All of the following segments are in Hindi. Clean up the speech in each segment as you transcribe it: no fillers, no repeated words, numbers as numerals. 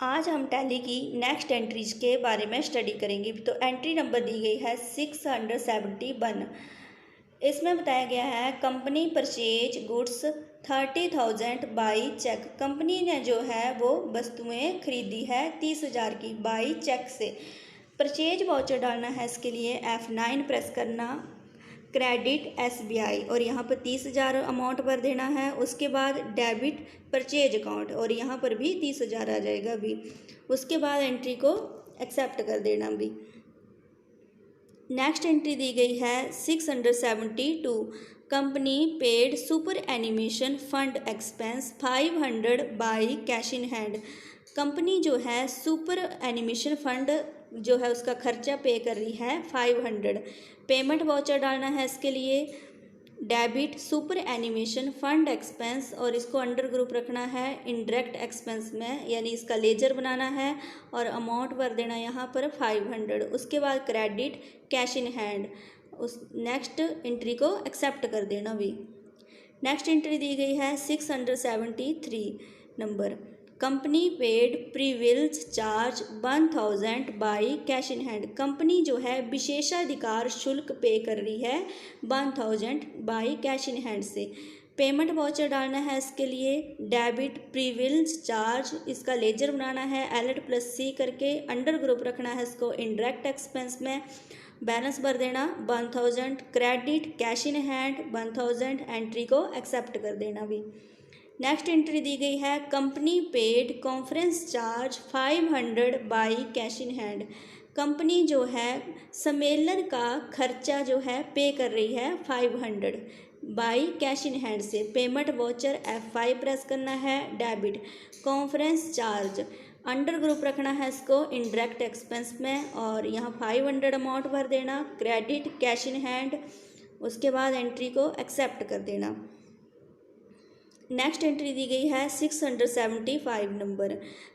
आज हम टैली की नेक्स्ट एंट्रीज के बारे में स्टडी करेंगे। तो एंट्री नंबर दी गई है 671। इसमें बताया गया है company purchase goods 30,000 by cheque. Company ने जो है वो वस्तुएं खरीदी है 30,000 की बाई चेक से। परचेज वाउचर डालना है, इसके लिए F9 प्रेस करना। क्रेडिट SBI और यहाँ पर 30,000 अमाउंट भर देना है। उसके बाद डेबिट परचेज अकाउंट और यहाँ पर भी 30,000 आ जाएगा अभी। उसके बाद एंट्री को एक्सेप्ट कर देना भी। नेक्स्ट एंट्री दी गई है 672। Company paid super animation fund expense 500 by cash in hand. Company जो है सुपर एनिमेशन फंड जो है उसका खर्चा पे कर रही है 500। पेमेंट वाउचर डालना है, इसके लिए debit super animation fund expense और इसको अंडर ग्रुप रखना है इनडायरेक्ट एक्सपेंस में, यानी इसका लेजर बनाना है और अमाउंट भर देना यहाँ पर 500। उसके बाद क्रेडिट कैश इन हैंड। उस नेक्स्ट एंट्री को एक्सेप्ट कर देना भी। नेक्स्ट एंट्री दी गई है 673 number. Company paid privileges charge 1,000 by cash in hand. Company जो है विशेषाधिकार शुल्क पे कर रही है 1,000 बाई कैश इन हैंड से। पेमेंट वाउचर डालना है, इसके लिए डेबिट प्रीविल्स चार्ज, इसका लेजर बनाना है L+C करके, अंडर ग्रुप रखना है इसको इनडायरेक्ट एक्सपेंस में, बैलेंस भर देना 1,000। Credit cash in hand 1,000, entry को एक्सेप्ट कर देना भी। नेक्स्ट एंट्री दी गई है company paid conference charge 500 by cash in hand. Company जो है सम्मेलन का खर्चा जो है पे कर रही है 500 बाई कैश इन हैंड से। पेमेंट वाउचर F5 प्रेस करना है। Debit conference charge under group रखना है इसको इनडायरेक्ट एक्सपेंस में और यहाँ 500 अमाउंट भर देना। क्रेडिट कैश इन हैंड, उसके बाद एंट्री को एक्सेप्ट कर देना। नेक्स्ट एंट्री दी गई है 675 number.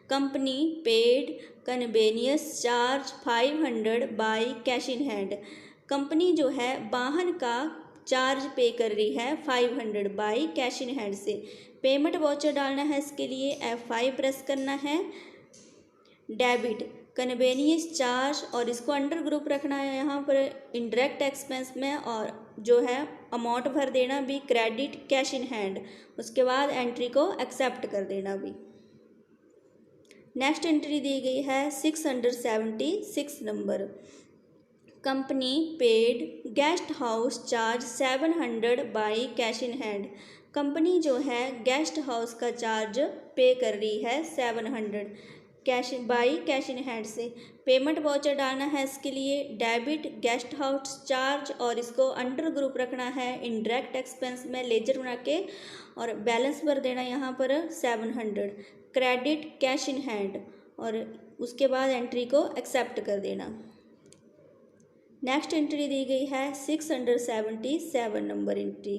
Company paid convenience charge 500 by cash in hand. Company जो है वाहन का चार्ज पे कर रही है 500 बाई कैश इन हैंड से। पेमेंट वाउचर डालना है, इसके लिए F5 प्रेस करना है। डेबिट कन्वेनियंस चार्ज और इसको अंडर ग्रुप रखना है यहाँ पर इनडायरेक्ट एक्सपेंस में और जो है अमाउंट भर देना भी। क्रेडिट कैश इन हैंड, उसके बाद एंट्री को एक्सेप्ट कर देना भी। नेक्स्ट एंट्री दी गई है 676 number. Company paid guest house charge 700 by cash in hand. Company जो है गेस्ट हाउस का चार्ज पे कर रही है 700 cash by cash in hand से। पेमेंट वाउचर डालना है, इसके लिए डेबिट गेस्ट हाउस चार्ज और इसको अंडर ग्रुप रखना है इनडायरेक्ट एक्सपेंस में, लेजर बना के और बैलेंस भर देना यहाँ पर 700। क्रेडिट कैश इन हैंड और उसके बाद एंट्री को एक्सेप्ट कर देना। नेक्स्ट एंट्री दी गई है 677 number entry.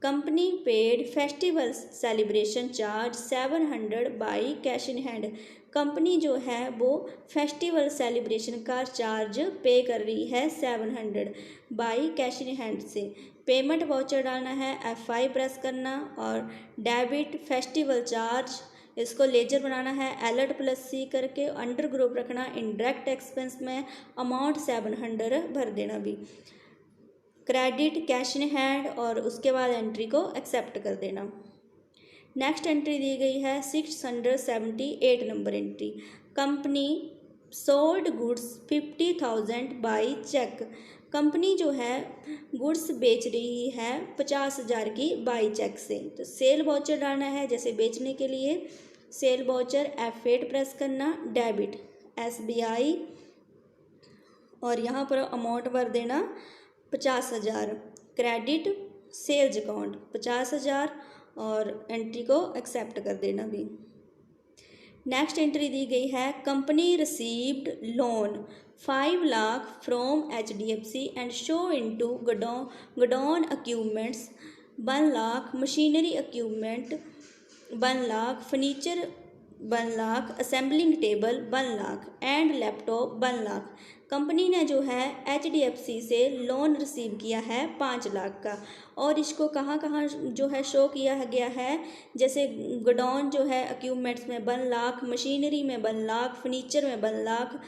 Company paid festival celebration charge 700 by cash in hand. Company जो है वो फेस्टिवल सेलिब्रेशन का चार्ज पे कर रही है 700 बाई कैश इन हैंड से। पेमेंट वाउचर डालना है, F5 प्रेस करना और डेबिट फेस्टिवल चार्ज, इसको लेजर बनाना है L+C करके, अंडर ग्रुप रखना इनडायरेक्ट एक्सपेंस में, अमाउंट 700 भर देना भी। क्रेडिट कैश इन हैंड और उसके बाद एंट्री को एक्सेप्ट कर देना। नेक्स्ट एंट्री दी गई है 678 number entry. Company sold goods 50,000 by cheque. Company जो है गुड्स बेच रही है 50,000 की बाई चेक से। तो सेल वाउचर डालना है, जैसे बेचने के लिए सेल वाउचर F8 प्रेस करना। डेबिट SBI और यहाँ पर अमाउंट भर देना 50,000। क्रेडिट सेल्स अकाउंट 50,000 और एंट्री को एक्सेप्ट कर देना भी। नेक्स्ट एंट्री दी गई है company received loan 5 lakh from HDFC and show into godown equipments 1 lakh, machinery equipment 1 lakh, furniture 1 lakh, assembling table 1 lakh and laptop 1 lakh. Company ने जो है HDFC से लोन रिसीव किया है 5 लाख का, और इसको कहाँ कहाँ जो है शो किया गया है, जैसे गोडाउन जो है इक्विपमेंट्स में 1 लाख, मशीनरी में 1 लाख, फर्नीचर में 1 लाख,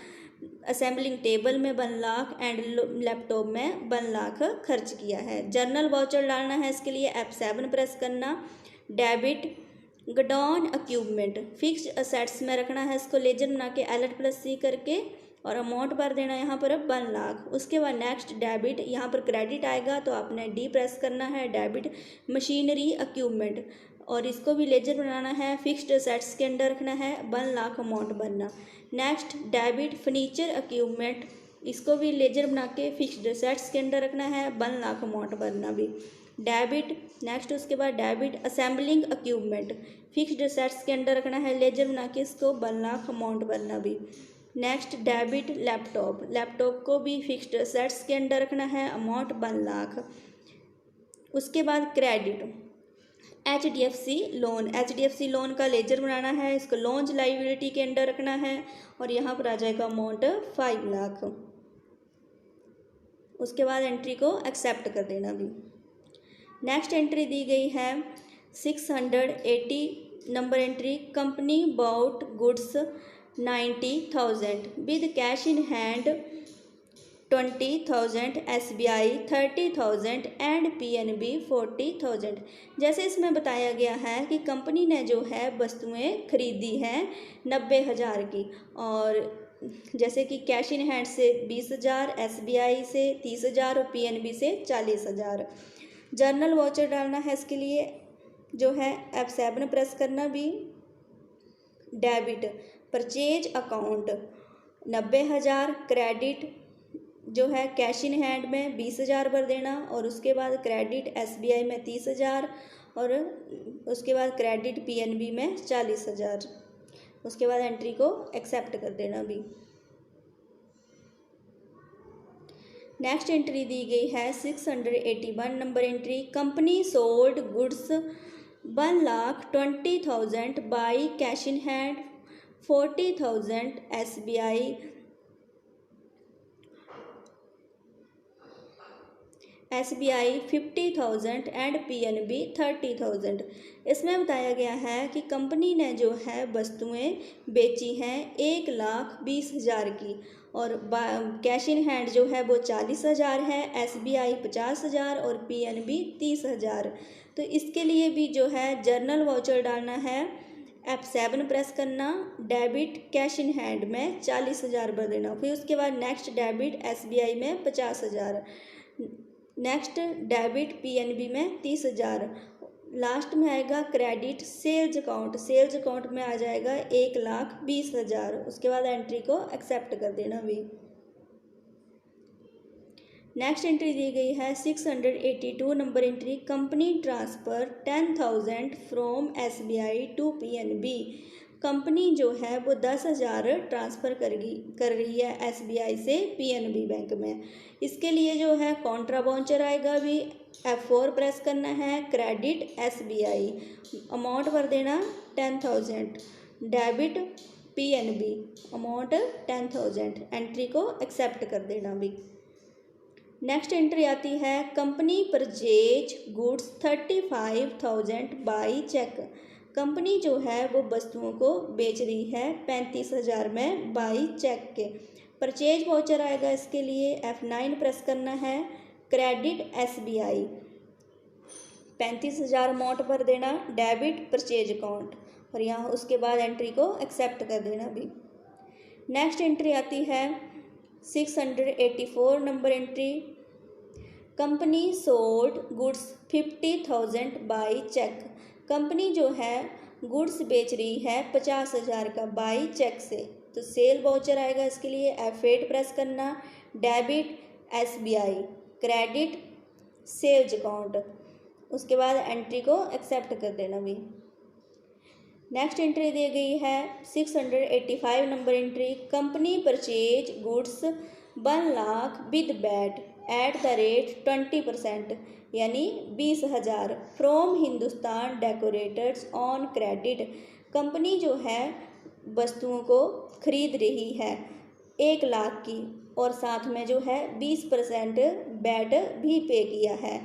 असेंबलिंग टेबल में 1 लाख एंड लैपटॉप में 1 लाख खर्च किया है। जर्नल वाउचर डालना है, इसके लिए F7 प्रेस करना। Debit godown equipment fixed assets में रखना है, इसको लेजर बना के Alt+C करके, और अमाउंट भर देना यहाँ पर 1 लाख। उसके बाद नेक्स्ट डेबिट, यहाँ पर क्रेडिट आएगा तो आपने D प्रेस करना है, डेबिट मशीनरी इक्विपमेंट, और इसको भी लेजर बनाना है, फिक्स्ड असेट्स के अंडर रखना है, 1 लाख अमाउंट भरना। नेक्स्ट डेबिट फर्नीचर इक्विपमेंट, इसको भी लेजर बना के फिक्स्ड असेट्स के अंडर रखना है, 1 लाख अमाउंट भरना भी। डेबिट नेक्स्ट उसके बाद debit assembling equipment, fixed assets के अंडर रखना है, लेजर बना के इसको 1 लाख अमाउंट भरना भी। नेक्स्ट डेबिट लैपटॉप, लैपटॉप को भी फिक्स्ड असेट्स के अंडर रखना है, अमाउंट 1 लाख। उसके बाद credit HDFC loan, HDFC loan का लेजर बनाना है, इसको लोन लाइबिलिटी के अंडर रखना है, और यहाँ पर आ जाएगा अमाउंट 5 लाख। उसके बाद एंट्री को एक्सेप्ट कर देना भी। नेक्स्ट एंट्री दी गई है 680 number entry, company bought goods 90,000 with cash in hand 20,000, SBI 30,000 and PNB 40,000। जैसे इसमें बताया गया है कि कंपनी ने जो है वस्तुएं खरीदी हैं 90,000 की, और जैसे कि कैश इन हैंड से 20,000, SBI से 30,000 और PNB से 40,000। जर्नल वाउचर डालना है, इसके लिए जो है F7 प्रेस करना भी। डेबिट परचेज अकाउंट 90,000, क्रेडिट जो है कैश इन हैंड में 20,000 भर देना, और उसके बाद क्रेडिट SBI में 30,000, और उसके बाद क्रेडिट PNB में 40,000। उसके बाद एंट्री को एक्सेप्ट कर देना भी। नेक्स्ट एंट्री दी गई है 681 number entry, company sold goods 1,20,000 by cash in hand 40,000, SBI 50,000 and PNB 30,000। इसमें बताया गया है कि कंपनी ने जो है वस्तुएं बेची हैं 1,20,000 की, और कैश इन हैंड जो है वो 40,000 है, SBI 50,000 और PNB 30,000। तो इसके लिए भी जो है जर्नल वाउचर डालना है, F7 प्रेस करना, डेबिट कैश इन हैंड में 40,000 भर देना, फिर उसके बाद नेक्स्ट डेबिट SBI में 50,000, नेक्स्ट डेबिट PNB में 30,000, लास्ट में आएगा credit sales account, sales account में आ जाएगा 1,20,000। उसके बाद एंट्री को एक्सेप्ट कर देना भी। नेक्स्ट एंट्री दी गई है 682 number entry, company transfer 10,000 from SBI to PNB। Company जो है वो 10,000 ट्रांसफ़र कर रही है SBI से PNB बैंक में। इसके लिए जो है कॉन्ट्रा वाउचर आएगा भी, F4 प्रेस करना है, क्रेडिट SBI, अमाउंट भर देना 10,000, डेबिट PNB, अमाउंट 10,000, एंट्री को एक्सेप्ट कर देना भी। नेक्स्ट एंट्री आती है company purchase goods 35,000 by cheque. Company जो है वो वस्तुओं को बेच रही है 35,000 में बाई चेक के। परचेज वाउचर आएगा, इसके लिए F9 प्रेस करना है, क्रेडिट SBI 35,000 अमाउंट भर देना, डेबिट परचेज अकाउंट, और यहाँ उसके बाद एंट्री को एक्सेप्ट कर देना भी। नेक्स्ट एंट्री आती है 684 number entry, company sold goods 50,000 by cheque. Company जो है गुड्स बेच रही है 50,000 का बाई चेक से, तो सेल वाउचर आएगा, इसके लिए F8 प्रेस करना, debit SBI, credit sales account, उसके बाद एंट्री को एक्सेप्ट कर देना भी। नेक्स्ट एंट्री दी गई है 685 number entry, company purchase goods 1 lakh with VAT at the rate 20%, यानी 20,000 from Hindustan decorators on credit. Company जो है वस्तुओं को खरीद रही है 1 लाख की, और साथ में जो है 20% वैट भी पे किया है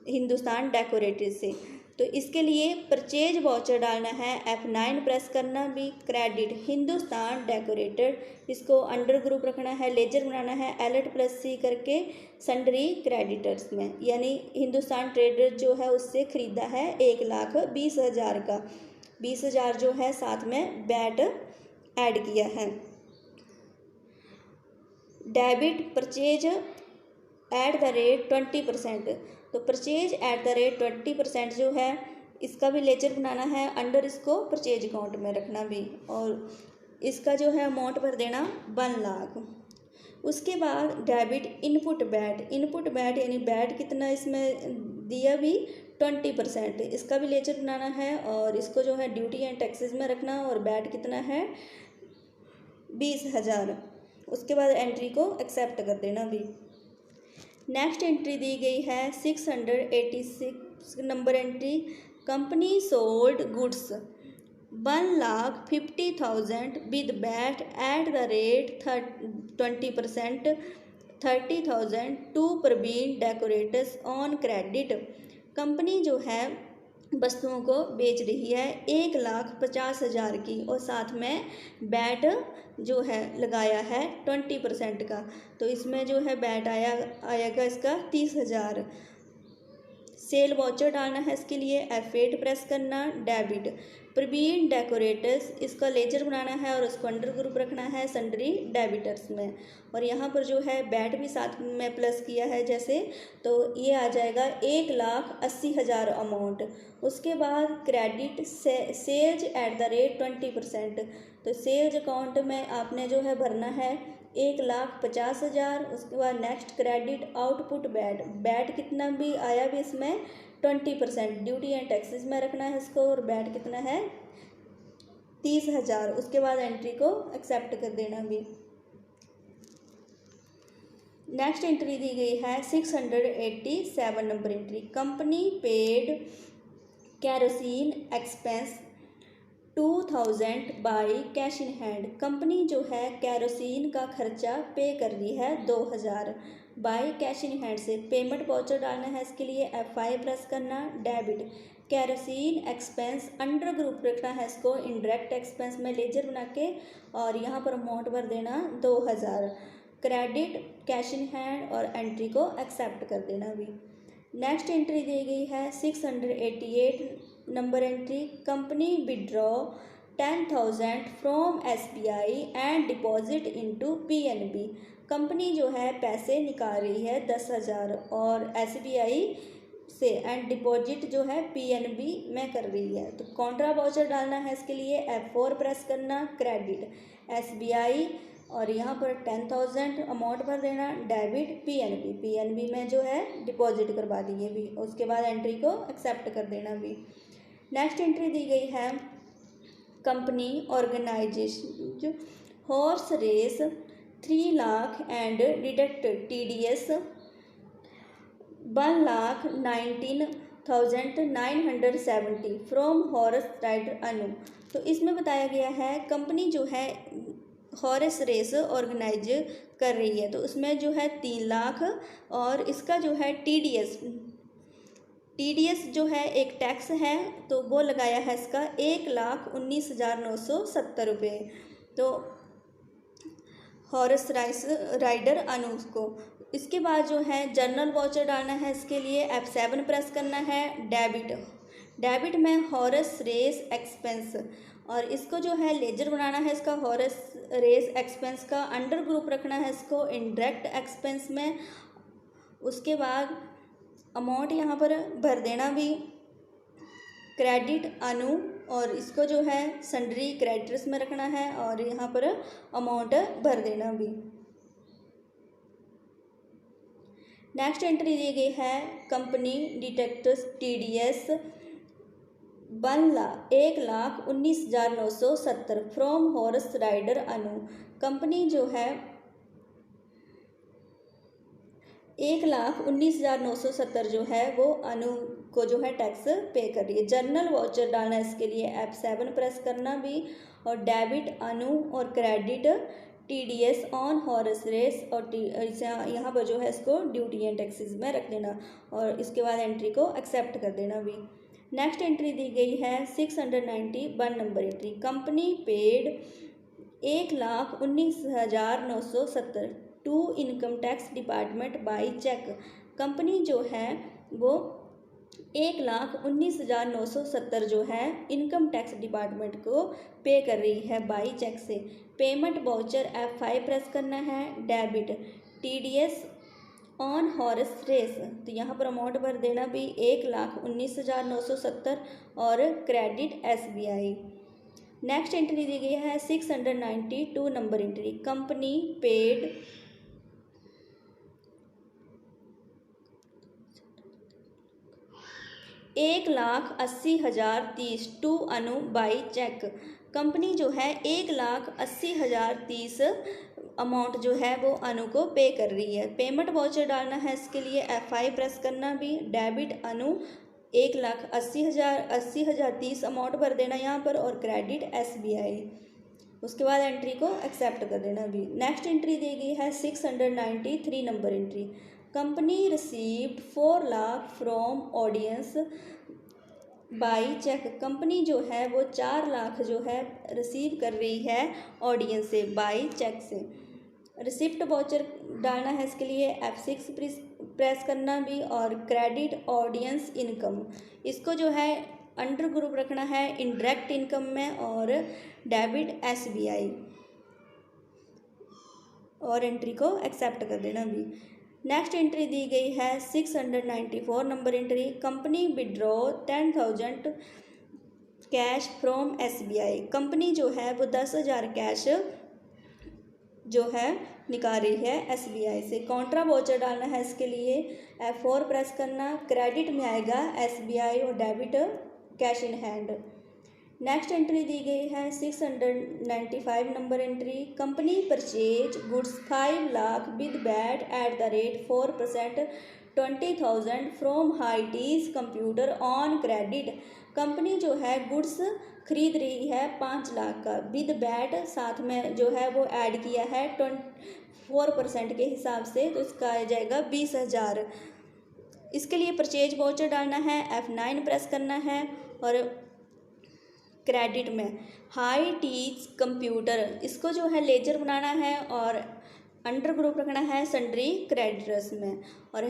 हिंदुस्तान डेकोरेटर से। तो इसके लिए परचेज वाउचर डालना है, F9 प्रेस करना भी, क्रेडिट हिंदुस्तान डेकोरेटर, इसको अंडर ग्रुप रखना है, लेजर बनाना है, Alt+C करके सन्ड्री क्रेडिटर्स में, यानी हिंदुस्तान ट्रेडर जो है उससे ख़रीदा है 1,20,000 का, 20,000 जो है साथ में वैट ऐड किया है। Debit purchase eight the rate 20%, तो परचेज एट द रेट 20% जो है इसका भी लेजर बनाना है, अंडर इसको परचेज अकाउंट में रखना भी, और इसका जो है अमाउंट भर देना 1 लाख। उसके बाद डेबिट इनपुट बैट यानी बैट कितना इसमें दिया भी 20%, इसका भी लेजर बनाना है और इसको जो है ड्यूटी एंड टैक्सेस में रखना, और बैट कितना है 20,000। उसके बाद एंट्री को एक्सेप्ट कर देना भी। नेक्स्ट एंट्री दी गई है 686 number entry, company sold goods 1,50,000 with VAT at the rate 20% 30,000 to Praveen decorators on credit. Company जो है वस्तुओं को बेच रही है 1,50,000 की, और साथ में बैट जो है लगाया है 20% का, तो इसमें जो है बैट आएगा इसका 30,000। सेल वाउचर डालना है, इसके लिए F8 प्रेस करना, डेबिट प्रवीण डेकोरेटर्स, इसका लेजर बनाना है और उसको अंडर ग्रुप रखना है सन्ड्री डेबिटर्स में, और यहाँ पर जो है बैट भी साथ में प्लस किया है जैसे, तो ये आ जाएगा 1,80,000 अमाउंट। उसके बाद credit sales at the rate 20%, तो सेल्स अकाउंट में आपने जो है भरना है 1,50,000। उसके बाद नेक्स्ट क्रेडिट आउटपुट बैट कितना भी आया भी इसमें 20%, ड्यूटी एंड टैक्सेस में रखना है इसको, और बैट कितना है 30,000। उसके बाद एंट्री को एक्सेप्ट कर देना भी। नेक्स्ट एंट्री दी गई है 687 number entry, company paid kerosene expense 2,000 by cash in hand, company जो है कैरोसिन का खर्चा पे कर रही है 2,000 बाई कैश इन हैंड से। पेमेंट वाउचर डालना है, इसके लिए F5 प्रेस करना, debit kerosene expense under group रखना है इसको इनडायरेक्ट एक्सपेंस में लेजर बना के, और यहाँ पर अमाउंट भर देना 2,000। क्रेडिट कैश इन हैंड और एंट्री को एक्सेप्ट कर देना भी। नेक्स्ट एंट्री दी गई है 688 number entry, company withdraw 10,000 from SBI and deposit into PNB, company जो है पैसे निकाल रही है 10,000 और SBI से एंड डिपॉजिट जो है PNB में कर रही है। तो कॉन्ट्रा वाउचर डालना है, इसके लिए F4 प्रेस करना, क्रेडिट SBI और यहाँ पर 10,000 अमाउंट भर देना, डेबिट PNB में जो है डिपॉजिट करवा दिए भी। उसके बाद एंट्री को एक्सेप्ट कर देना भी। नेक्स्ट एंट्री दी गई है company organisation horse race 3 lakh and deduct TDS 1,19,970 from horse rider Anu. तो इसमें बताया गया है कंपनी जो है हॉर्स रेस ऑर्गेनाइज कर रही है, तो उसमें जो है 3 लाख और इसका जो है TDS जो है एक टैक्स है, तो वो लगाया है इसका 1,19,970 रुपये। तो हॉर्स राइस राइडर अनु को। इसके बाद जो है जर्नल वाउचर डालना है, इसके लिए F7 प्रेस करना है, डेबिट में हॉर्स रेस एक्सपेंस और इसको जो है लेजर बनाना है इसका हॉर्स रेस एक्सपेंस का, अंडर ग्रुप रखना है इसको इनडायरेक्ट एक्सपेंस में। उसके बाद अमाउंट यहाँ पर भर देना भी, क्रेडिट अनु और इसको जो है सन्ड्री क्रेडिटर्स में रखना है और यहाँ पर अमाउंट भर देना भी। नेक्स्ट एंट्री दी गई है company deducts TDS 1,19,970 from horse rider Anu, company जो है 1,19,970 जो है वो अनु को जो है टैक्स पे कर रही है। जर्नल वाउचर डालना है, इसके लिए F7 प्रेस करना भी और डेबिट अनु और credit TDS on horse race और यहाँ पर जो है इसको ड्यूटी एंड टैक्सेस में रख देना और इसके बाद एंट्री को एक्सेप्ट कर देना भी। नेक्स्ट एंट्री दी गई है 691 number entry. Company paid 1,19,970 to income tax department by cheque. Company जो है वो 1,19,970 जो है इनकम टैक्स डिपार्टमेंट को पे कर रही है बाई चेक से। पेमेंट वाउचर F5 प्रेस करना है। Debit TDS on horse race, तो यहाँ पर अमाउंट भर देना भी 1,19,970 और क्रेडिट SBI। नेक्स्ट एंट्री दी गई है 692 number entry. Company paid 1,80,030 to Anu by cheque. Company जो है 1,80,030 अमाउंट जो है वो अनु को पे कर रही है। पेमेंट वाउचर डालना है, इसके लिए F5 प्रेस करना भी। डेबिट अनु 1,80,030 अमाउंट भर देना यहाँ पर और क्रेडिट SBI। उसके बाद एंट्री को एक्सेप्ट कर देना भी। नेक्स्ट एंट्री दी गई है 693 number entry. Company received 4 lakh from audience by cheque. Company जो है वो 4 लाख जो है रिसीव कर रही है ऑडियंस से बाई चेक से। रिसिप्ट वाउचर डालना है, इसके लिए F6 प्रेस करना भी और क्रेडिट ऑडियंस इनकम, इसको जो है अंडर ग्रुप रखना है इनडायरेक्ट इनकम में और डेबिट SBI और एंट्री को एक्सेप्ट कर देना भी। नेक्स्ट एंट्री दी गई है 694 number entry. Company withdraw 10,000 cash from SBI। Company जो है वो 10,000 कैश जो है निकाल रही है SBI से। कॉन्ट्रा वाउचर डालना है, इसके लिए F4 प्रेस करना। क्रेडिट में आएगा SBI और debit cash in hand. Next entry दी गई है 695 number entry. Company purchase goods 5 lakh with VAT at the rate 4% 20,000 from हाईटीज कंप्यूटर ऑन क्रेडिट। कंपनी जो है गुड्स खरीद रही है 5 लाख का, विद बैट साथ में जो है वो ऐड किया है 4% के हिसाब से, तो इसका आ जाएगा 20,000। इसके लिए परचेज वाउचर डालना है, F9 प्रेस करना है और क्रेडिट में हाई टीच कंप्यूटर, इसको जो है लेजर बनाना है और अंडर ग्रुप रखना है सन्ड्री क्रेडिटर्स में और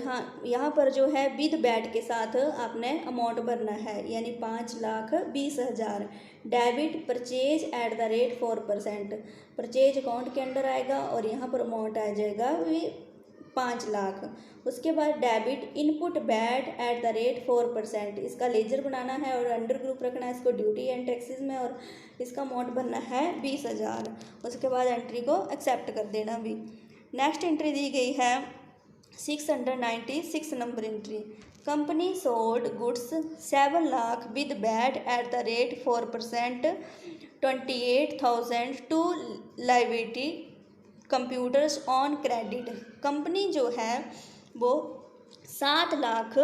यहाँ पर जो है विद बैट के साथ आपने अमाउंट भरना है, यानी 5,20,000। Debit purchase eight the rate 4%, purchase account के अंडर आएगा और यहाँ पर अमाउंट आ जाएगा 5 लाख। उसके बाद debit input bat at the rate 4%, इसका लेजर बनाना है और अंडर ग्रुप रखना है इसको ड्यूटी एंड टैक्सेस में और इसका अमाउंट भरना है 20,000। उसके बाद एंट्री को एक्सेप्ट कर देना भी। नेक्स्ट एंट्री दी गई है 696 number entry. Company sold goods 7 lakh with VAT at the rate 4% 28,000 to liability computers on credit. Company जो है वो 7 लाख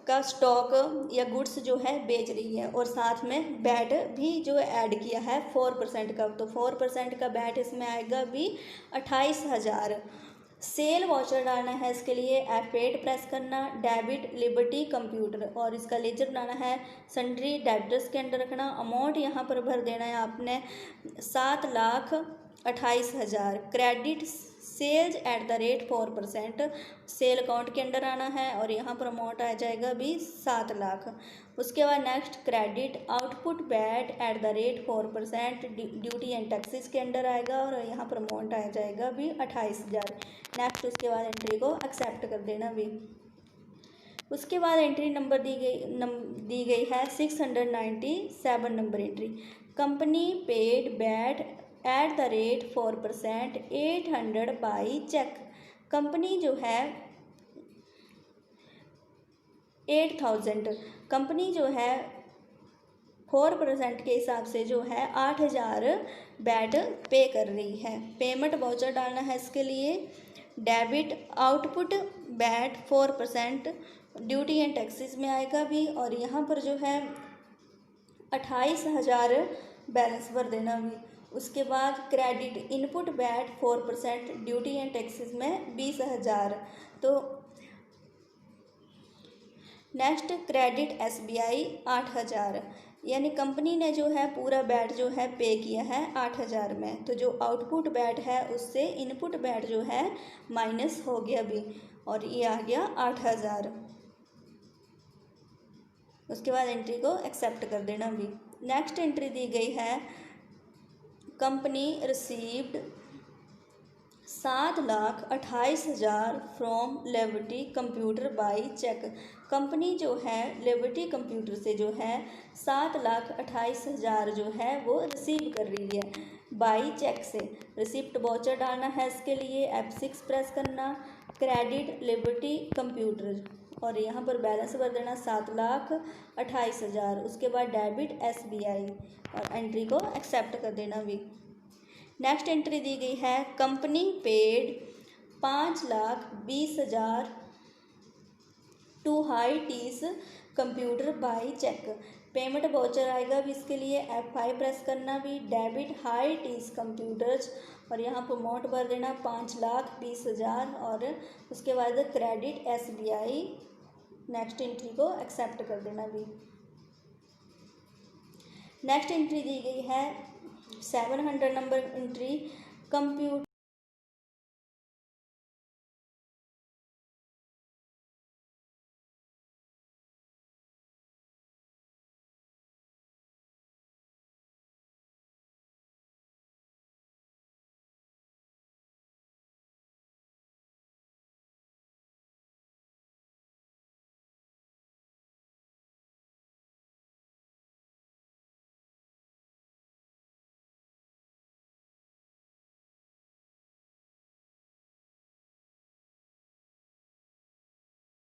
का स्टॉक या गुड्स जो है बेच रही है और साथ में बैट भी जो ऐड किया है 4% का, तो 4% का बैट इसमें आएगा भी 28,000। सेल वाउचर डालना है, इसके लिए F8 प्रेस करना। डेबिट लिबर्टी कंप्यूटर और इसका लेजर बनाना है सन्ड्री डेबिटर्स के अंडर रखना। अमाउंट यहाँ पर भर देना है आपने 7,28,000। Credit sales at the rate 4%, sale account के अंडर आना है और यहाँ पर अमाउंट आ जाएगा भी 7 लाख। उसके बाद next credit output bat at the rate 4% duty and taxes के अंडर आएगा और यहाँ पर अमाउंट आ जाएगा भी 28,000। नेक्स्ट उसके बाद एंट्री को एक्सेप्ट कर देना भी। उसके बाद एंट्री नंबर दी गई है 697 number entry. Company paid VAT at the rate 4% 800 by cheque. Company जो है 8,000, कंपनी जो है 4% के हिसाब से जो है 8,000 बैट पे कर रही है। पेमेंट वाउचर डालना है, इसके लिए debit output bat 4% duty and taxes में आएगा भी और यहाँ पर जो है 28,000 बैलेंस भर देना भी। उसके बाद credit input VAT 4%, duty and taxes में 20,000। तो नेक्स्ट क्रेडिट SBI 8,000, यानी कंपनी ने जो है पूरा वैट जो है पे किया है 8,000 में। तो जो आउटपुट वैट है उससे इनपुट वैट जो है माइनस हो गया भी, और ये आ गया 8,000। उसके बाद एंट्री को एक्सेप्ट कर देना भी। नेक्स्ट एंट्री दी गई है company received 7,28,000 from Liberty computer by cheque. Company जो है लिबर्टी कंप्यूटर से जो है 7,28,000 जो है वो रिसीव कर रही है बाई चेक से। रिसिप्ट वाउचर डालना है, इसके लिए F6 प्रेस करना, क्रेडिट लिबर्टी कंप्यूटर, और यहाँ पर बैलेंस भर देना 7,28,000। उसके बाद डेबिट SBI, और एंट्री को एक्सेप्ट कर देना भी। नेक्स्ट एंट्री दी गई है company paid 5,20,000 to High Tees computer by cheque. Payment voucher आएगा भी, इसके लिए F5 प्रेस करना भी, डेबिट हाई टीस कंप्यूटर्स, और यहाँ पर अमाउंट भर देना 5,20,000, और उसके बाद क्रेडिट SBI। नेक्स्ट एंट्री को एक्सेप्ट कर देना भी। नेक्स्ट एंट्री दी गई है 700 नंबर एंट्री कंप्यूटर